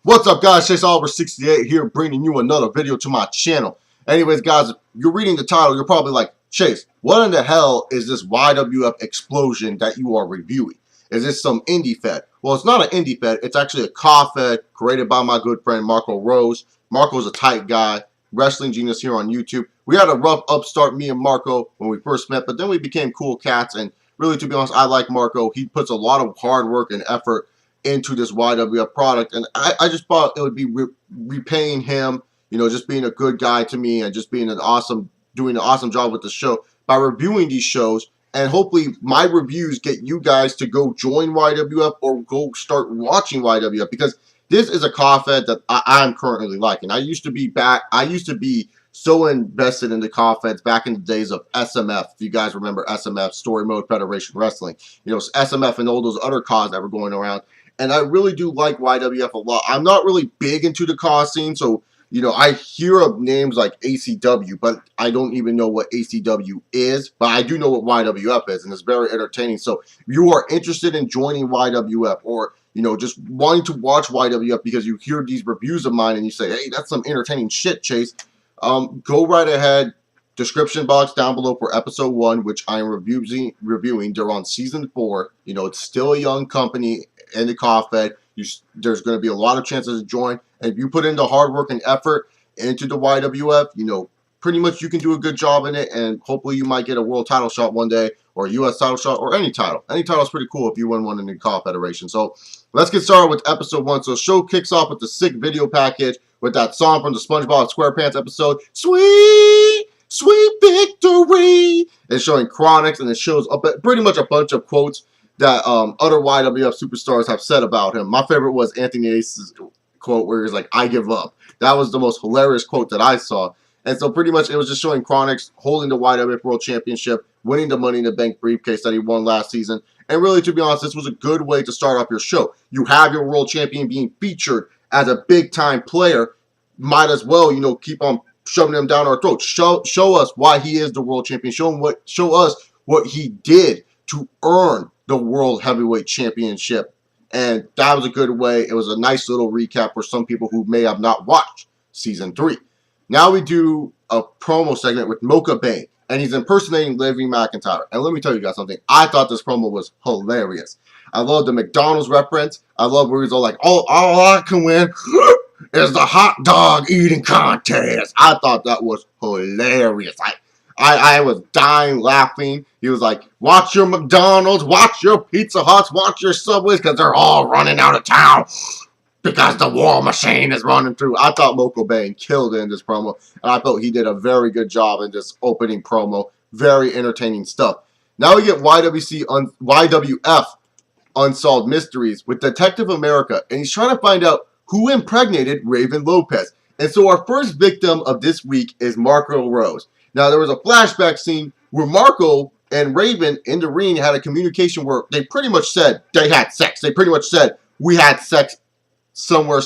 What's up, guys? Chase Oliver 68 here, bringing you another video to my channel. Anyways, guys, if you're reading the title, you're probably like, Chase, what in the hell is this YWF Explosion that you are reviewing? Is this some indie fed? Well, it's not an indie fed. It's actually a CAW fed created by my good friend Marco Rose. Marco's a tight guy, wrestling genius here on YouTube. We had a rough upstart, me and Marco, when we first met, but then we became cool cats. And really, to be honest, I like Marco. He puts a lot of hard work and effort into this YWF product, and I just thought it would be repaying him, you know, just being a good guy to me and just being doing an awesome job with the show by reviewing these shows. And hopefully my reviews get you guys to go join YWF or go start watching YWF, because this is a CAW fed that I'm currently liking. I used to be so invested in the CAW feds back in the days of SMF. If you guys remember SMF, Story Mode Federation Wrestling, you know, SMF and all those other CAWs that were going around. And I really do like YWF a lot. I'm not really big into the CAW scene, so, you know, I hear of names like ACW, but I don't even know what ACW is. But I do know what YWF is, and it's very entertaining. So if you are interested in joining YWF, or, you know, just wanting to watch YWF because you hear these reviews of mine and you say, hey, that's some entertaining shit, Chase, go right ahead. Description box down below for episode 1, which I am reviewing. They're on season 4. You know, it's still a young company in the CAW fed. There's going to be a lot of chances to join. And if you put in the hard work and effort into the YWF, you know, pretty much you can do a good job in it. And hopefully you might get a world title shot one day, or a U.S. title shot, or any title. Any title is pretty cool if you win one in the CAW Federation. So let's get started with episode 1. So the show kicks off with the sick video package with that song from the SpongeBob SquarePants episode, Sweet Sweet Victory. It's showing Kronicz, and it shows up pretty much a bunch of quotes that other YWF superstars have said about him. My favorite was Anthony Ace's quote where he's like, I give up. That was the most hilarious quote that I saw. And so pretty much it was just showing Kronicz holding the YWF World Championship, winning the Money in the Bank briefcase that he won last season. And really, to be honest, this was a good way to start off your show. You have your world champion being featured as a big-time player. Might as well, you know, keep on shoving him down our throats. Show us why he is the world champion. Show us what he did to earn the World Heavyweight Championship. And that was a good way. It was a nice little recap for some people who may have not watched Season 3. Now we do a promo segment with Mocha Bane, and he's impersonating Livy McIntyre. And let me tell you guys something. I thought this promo was hilarious. I love the McDonald's reference. I love where he's all like, all I can win is the hot dog eating contest. I thought that was hilarious. I was dying laughing. He was like, watch your McDonald's, watch your Pizza Huts, watch your Subways, because they're all running out of town because the war machine is running through. I thought Mocha Bane killed it in this promo, and I thought he did a very good job in this opening promo. Very entertaining stuff. Now we get YWF Unsolved Mysteries with Detective America, and he's trying to find out who impregnated Raven Lopez. And so our first victim of this week is Marco Rose. Now, there was a flashback scene where Marco and Raven in the ring had a communication where they pretty much said they had sex. They pretty much said, we had sex somewhere.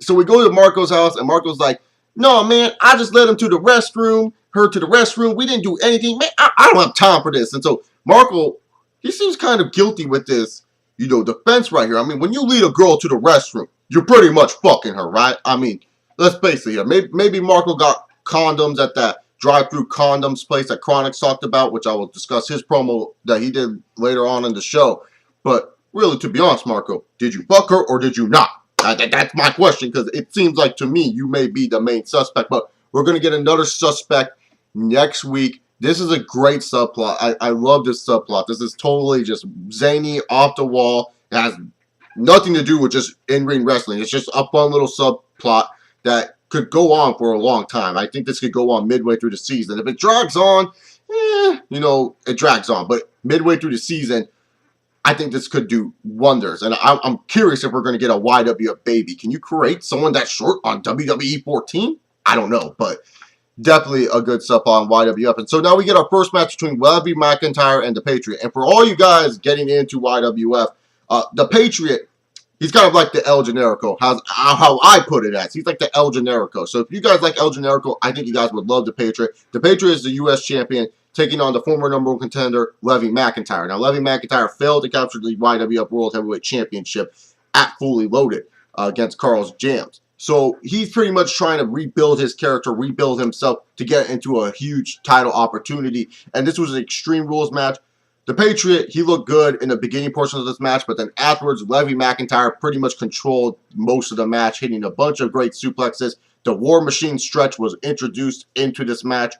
So we go to Marco's house, and Marco's like, no, man, I just led him to the restroom, her to the restroom. We didn't do anything. Man, I don't have time for this. And so Marco, he seems kind of guilty with this, you know, defense right here. I mean, when you lead a girl to the restroom, you're pretty much fucking her, right? I mean, let's face it here. Maybe Marco got condoms at that drive-through condoms place that Kronicz talked about, which I will discuss his promo that he did later on in the show. But really, to be honest, Marco, did you fuck her or did you not? That's my question, because it seems like to me you may be the main suspect. But we're going to get another suspect next week. This is a great subplot. I love this subplot. This is totally just zany, off the wall. It has nothing to do with just in-ring wrestling. It's just a fun little subplot that could go on for a long time. I think this could go on midway through the season. If it drags on, you know, it drags on. But midway through the season, I think this could do wonders. And I'm curious if we're going to get a YWF baby. Can you create someone that short on WWE 14? I don't know, but definitely a good stuff on YWF. And so now we get our first match between Livy McIntyre and the Patriot. And for all you guys getting into YWF, the Patriot, he's kind of like the El Generico, how I put it as. He's like the El Generico. So if you guys like El Generico, I think you guys would love the Patriot. The Patriot is the U.S. champion, taking on the former #1 contender, Livy McIntyre. Now, Livy McIntyre failed to capture the YWF World Heavyweight Championship at Fully Loaded. against Carl's Jams. So he's pretty much trying to rebuild his character, rebuild himself to get into a huge title opportunity. And this was an Extreme Rules match. The Patriot, he looked good in the beginning portion of this match, but then afterwards, Levy McIntyre pretty much controlled most of the match, hitting a bunch of great suplexes. The War Machine stretch was introduced into this match.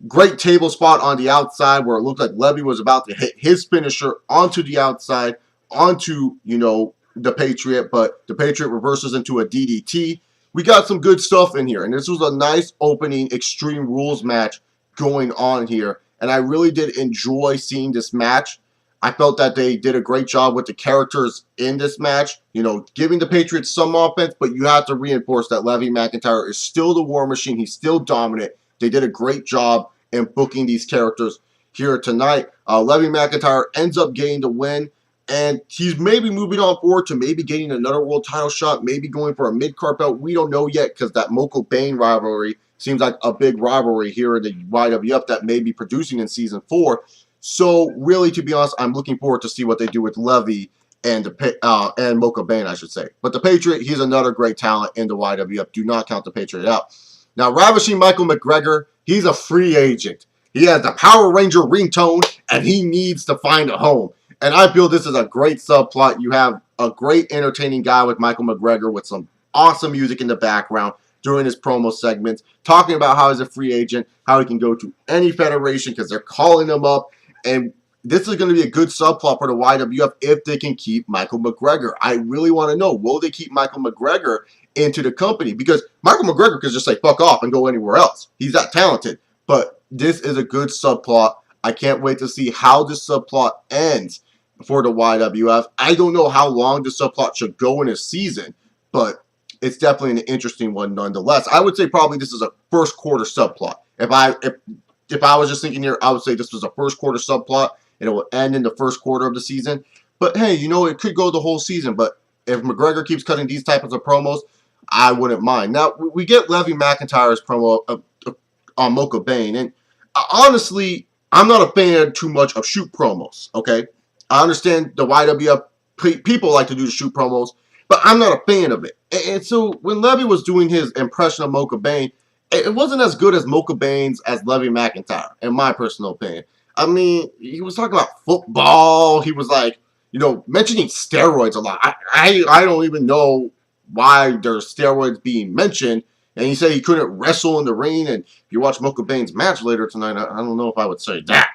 Great table spot on the outside where it looked like Levy was about to hit his finisher onto the outside, onto, you know, the Patriot, but the Patriot reverses into a DDT. We got some good stuff in here, and this was a nice opening Extreme Rules match going on here. And I really did enjoy seeing this match. I felt that they did a great job with the characters in this match. You know, giving the Patriots some offense, but you have to reinforce that Levy McIntyre is still the War Machine. He's still dominant. They did a great job in booking these characters here tonight. Levy McIntyre ends up getting the win. And he's maybe moving on forward to maybe getting another world title shot, maybe going for a mid-card belt. We don't know yet because that Moko-Bane rivalry seems like a big rivalry here in the YWF that may be producing in Season 4. So, really, to be honest, I'm looking forward to see what they do with Levy and Moko-Bane, I should say. But the Patriot, he's another great talent in the YWF. Do not count the Patriot out. Now, Ravishing Michael McGregor, he's a free agent. He has the Power Ranger ringtone, and he needs to find a home. And I feel this is a great subplot. You have a great entertaining guy with Michael McGregor with some awesome music in the background during his promo segments, talking about how he's a free agent, how he can go to any federation because they're calling him up. And this is going to be a good subplot for the YWF if they can keep Michael McGregor. I really want to know, will they keep Michael McGregor into the company? Because Michael McGregor could just say, fuck off and go anywhere else. He's that talented. But this is a good subplot. I can't wait to see how this subplot ends for the YWF. I don't know how long this subplot should go in a season, but it's definitely an interesting one nonetheless. I would say probably this is a first quarter subplot. If I was just thinking here, I would say this was a first quarter subplot and it will end in the first quarter of the season. But hey, you know, it could go the whole season. But if McGregor keeps cutting these types of promos, I wouldn't mind. Now, we get Levy McIntyre's promo on Moko-Bane, and honestly, I'm not a fan too much of shoot promos, okay? I understand the YWF people like to do the shoot promos, but I'm not a fan of it. And so when Levy was doing his impression of Moko-Bane, it wasn't as good as Moko-Bane's as Levy McIntyre, in my personal opinion. I mean, he was talking about football. He was like, you know, mentioning steroids a lot. I don't even know why there's steroids being mentioned. And he said he couldn't wrestle in the ring. And if you watch Moko-Bane's match later tonight, I don't know if I would say that.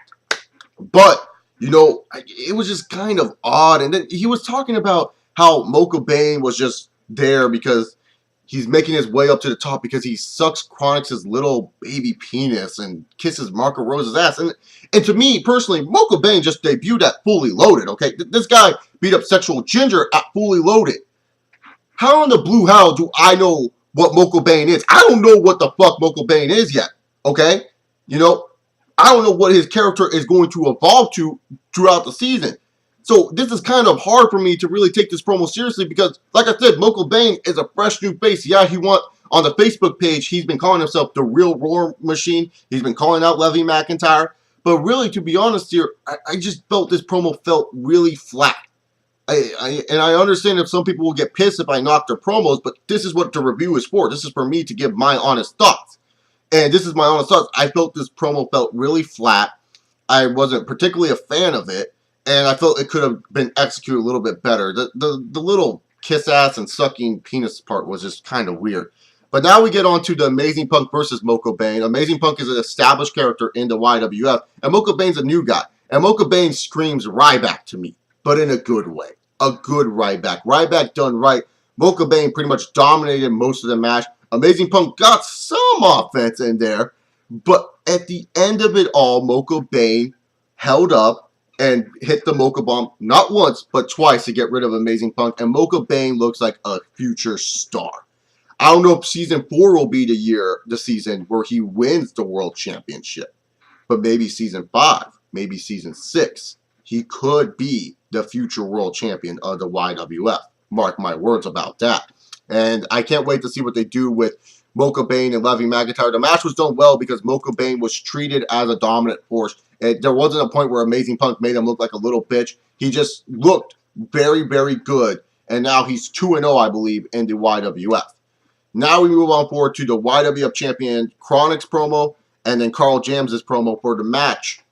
But you know, it was just kind of odd. And then he was talking about how Moko-Bane was just there because he's making his way up to the top because he sucks Kronicz's little baby penis and kisses Marco Rose's ass. And to me, personally, Moko-Bane just debuted at Fully Loaded, okay? This guy beat up Sexual Ginger at Fully Loaded. How in the blue hell do I know what Moko-Bane is? I don't know what the fuck Moko-Bane is yet, okay? You know, I don't know what his character is going to evolve to throughout the season. So this is kind of hard for me to really take this promo seriously because, like I said, Moko-Bane is a fresh new face. Yeah, on the Facebook page, he's been calling himself the real War Machine. He's been calling out Levy McIntyre. But really, to be honest here, I just felt this promo felt really flat. And I understand if some people will get pissed if I knock their promos, but this is what the review is for. This is for me to give my honest thoughts. And this is my honest thoughts. I felt this promo felt really flat. I wasn't particularly a fan of it. And I felt it could have been executed a little bit better. The little kiss ass and sucking penis part was just kind of weird. But now we get on to the Amazing Punk versus Moko-Bane. Amazing Punk is an established character in the YWF. And Moko-Bane's a new guy. And Moko-Bane screams Ryback to me. But in a good way. A good Ryback. Ryback done right. Moko-Bane pretty much dominated most of the match. Amazing Punk got some offense in there. But at the end of it all, Moko-Bane held up and hit the Mocha Bomb not once, but twice to get rid of Amazing Punk. And Moko-Bane looks like a future star. I don't know if Season 4 will be the season where he wins the World Championship. But maybe Season 5, maybe Season 6, he could be the future World Champion of the YWF. Mark my words about that. And I can't wait to see what they do with Moko-Bane and Levy McIntyre. The match was done well because Moko-Bane was treated as a dominant force. There wasn't a point where Amazing Punk made him look like a little bitch. He just looked very, very good. and now he's 2-0, I believe, in the YWF. Now we move on forward to the YWF champion Kronicz promo, and then Karl Jams' promo for the match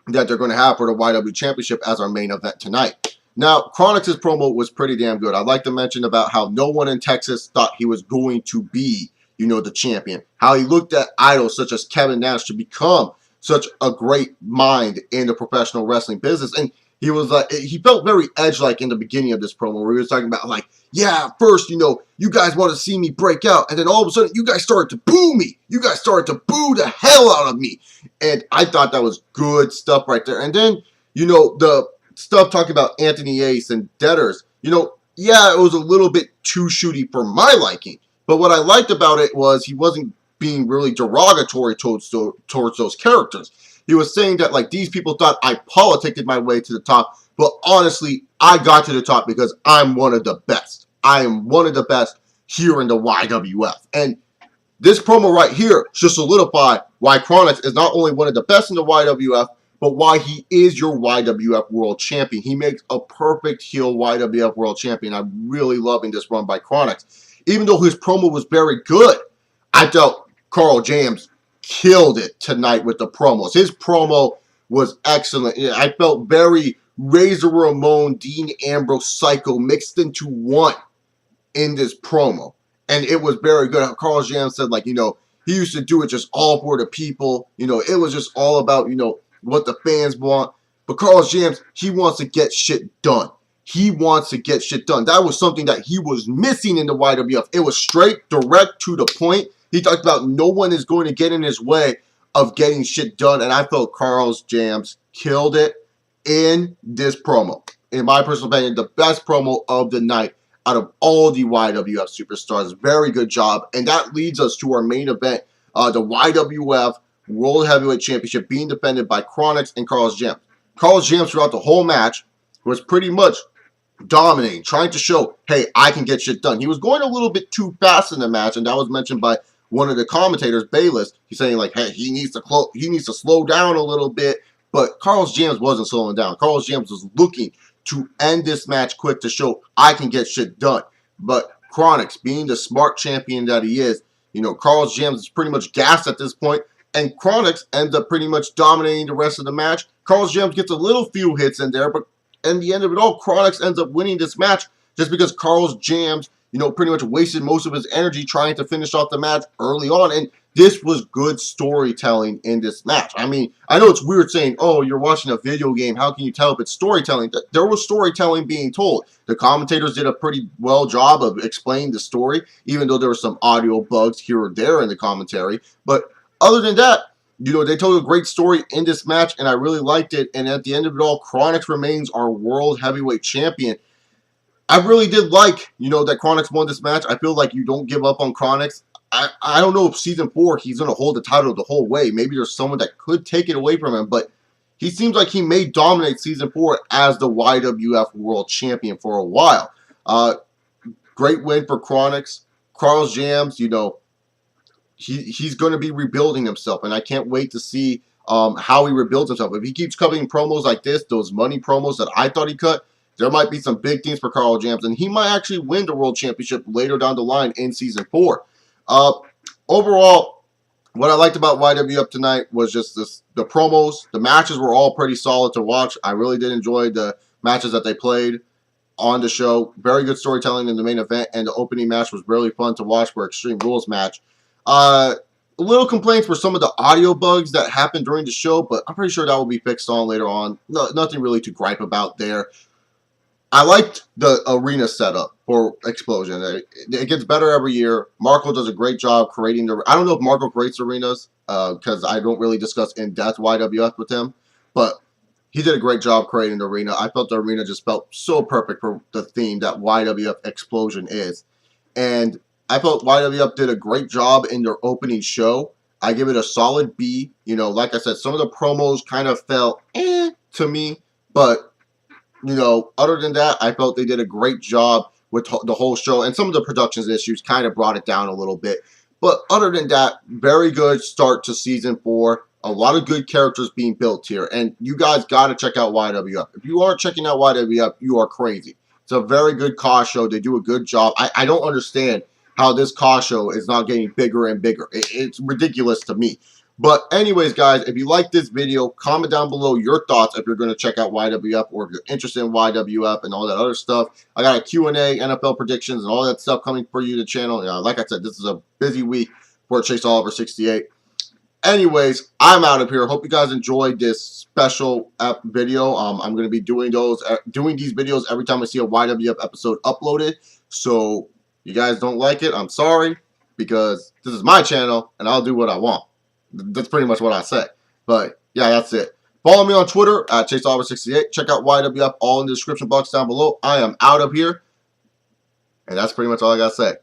that they're going to have for the YW Championship as our main event tonight. Now, Kronicz's promo was pretty damn good. I'd like to mention about how no one in Texas thought he was going to be, the champion. How he looked at idols such as Kevin Nash to become such a great mind in the professional wrestling business. And he was like, he felt very edge-like in the beginning of this promo where he was talking about like, yeah, first, you guys want to see me break out. And then all of a sudden, you guys started to boo me. You guys started to boo the hell out of me. And I thought that was good stuff right there. And then, the stuff talking about Anthony Ace and Debtors, yeah, it was a little bit too shooty for my liking. But what I liked about it was he wasn't being really derogatory towards those characters. He was saying that, like, these people thought I politicking my way to the top. But honestly, I got to the top because I'm one of the best. I am one of the best here in the YWF. And this promo right here should solidify why Kronicz is not only one of the best in the YWF, but why he is your YWF World Champion. He makes a perfect heel YWF World Champion. I'm really loving this run by Kronicz. Even though his promo was very good, I felt Karl Jams killed it tonight with the promos. His promo was excellent. I felt very Razor Ramon, Dean Ambrose, Psycho mixed into one in this promo. And it was very good. Karl Jams said, like, he used to do it just all for the people. It was just all about, what the fans want. But Karl Jams, he wants to get shit done. He wants to get shit done. That was something that he was missing in the YWF. It was straight, direct, to the point. He talked about no one is going to get in his way of getting shit done. And I felt Karl Jams killed it in this promo. In my personal opinion, the best promo of the night out of all the YWF superstars. Very good job. And that leads us to our main event, the YWF World Heavyweight Championship being defended by Kronicz and Karl Jams. Karl Jams throughout the whole match was pretty much dominating, trying to show, hey, I can get shit done. He was going a little bit too fast in the match, and that was mentioned by one of the commentators, Bayless. He's saying, like, hey, he needs to slow down a little bit. But Karl Jams wasn't slowing down. Karl Jams was looking to end this match quick to show I can get shit done. But Kronicz, being the smart champion that he is, Karl Jams is pretty much gassed at this point, and Kronicz ends up pretty much dominating the rest of the match. Karl Jams gets a little few hits in there, but in the end of it all, Kronicz ends up winning this match just because Karl Jams, pretty much wasted most of his energy trying to finish off the match early on. And this was good storytelling in this match. I mean, I know it's weird saying, oh, you're watching a video game. How can you tell if it's storytelling? There was storytelling being told. The commentators did a pretty well job of explaining the story, even though there were some audio bugs here or there in the commentary. But other than that, they told a great story in this match, and I really liked it. And at the end of it all, Kronicz remains our World Heavyweight Champion. I really did like, that Kronicz won this match. I feel like you don't give up on Kronicz. I don't know if Season 4 he's going to hold the title the whole way. Maybe there's someone that could take it away from him, but he seems like he may dominate Season 4 as the YWF World Champion for a while. Great win for Kronicz. Karl Jams, he's going to be rebuilding himself, and I can't wait to see how he rebuilds himself. If he keeps cutting promos like this, those money promos that I thought he cut, there might be some big things for Karl Jams, and he might actually win the World Championship later down the line in Season 4. Overall, what I liked about YWF tonight was just the promos. The matches were all pretty solid to watch. I really did enjoy the matches that they played on the show. Very good storytelling in the main event, and the opening match was really fun to watch for Extreme Rules match. Little complaints were some of the audio bugs that happened during the show, but I'm pretty sure that will be fixed on later on. No, nothing really to gripe about there. I liked the arena setup for Xplosion. It gets better every year. Marco does a great job creating the... I don't know if Marco creates arenas, because I don't really discuss in-depth YWF with him, but he did a great job creating the arena. I felt the arena just felt so perfect for the theme that YWF Explosion is. And I felt YWF did a great job in their opening show. I give it a solid B. Like I said, some of the promos kind of felt to me, but other than that, I felt they did a great job with the whole show, and some of the production's issues kind of brought it down a little bit. But other than that, very good start to Season 4. A lot of good characters being built here, and you guys got to check out YWF. If you aren't checking out YWF, you are crazy. It's a very good CAW show. They do a good job. I don't understand how this CAW show is not getting bigger and bigger. It's ridiculous to me. But anyways, guys, if you like this video, comment down below your thoughts if you're going to check out YWF or if you're interested in YWF and all that other stuff. I got a Q&A, NFL predictions, and all that stuff coming for you to the channel. Like I said, this is a busy week for Chase Oliver 68. Anyways, I'm out of here. Hope you guys enjoyed this special video. I'm going to be doing these videos every time I see a YWF episode uploaded. So you guys don't like it, I'm sorry, because this is my channel and I'll do what I want. That's pretty much what I say. But yeah, that's it. Follow me on Twitter at ChaseOliver68. Check out YWF all in the description box down below. I am out of here. And that's pretty much all I got to say.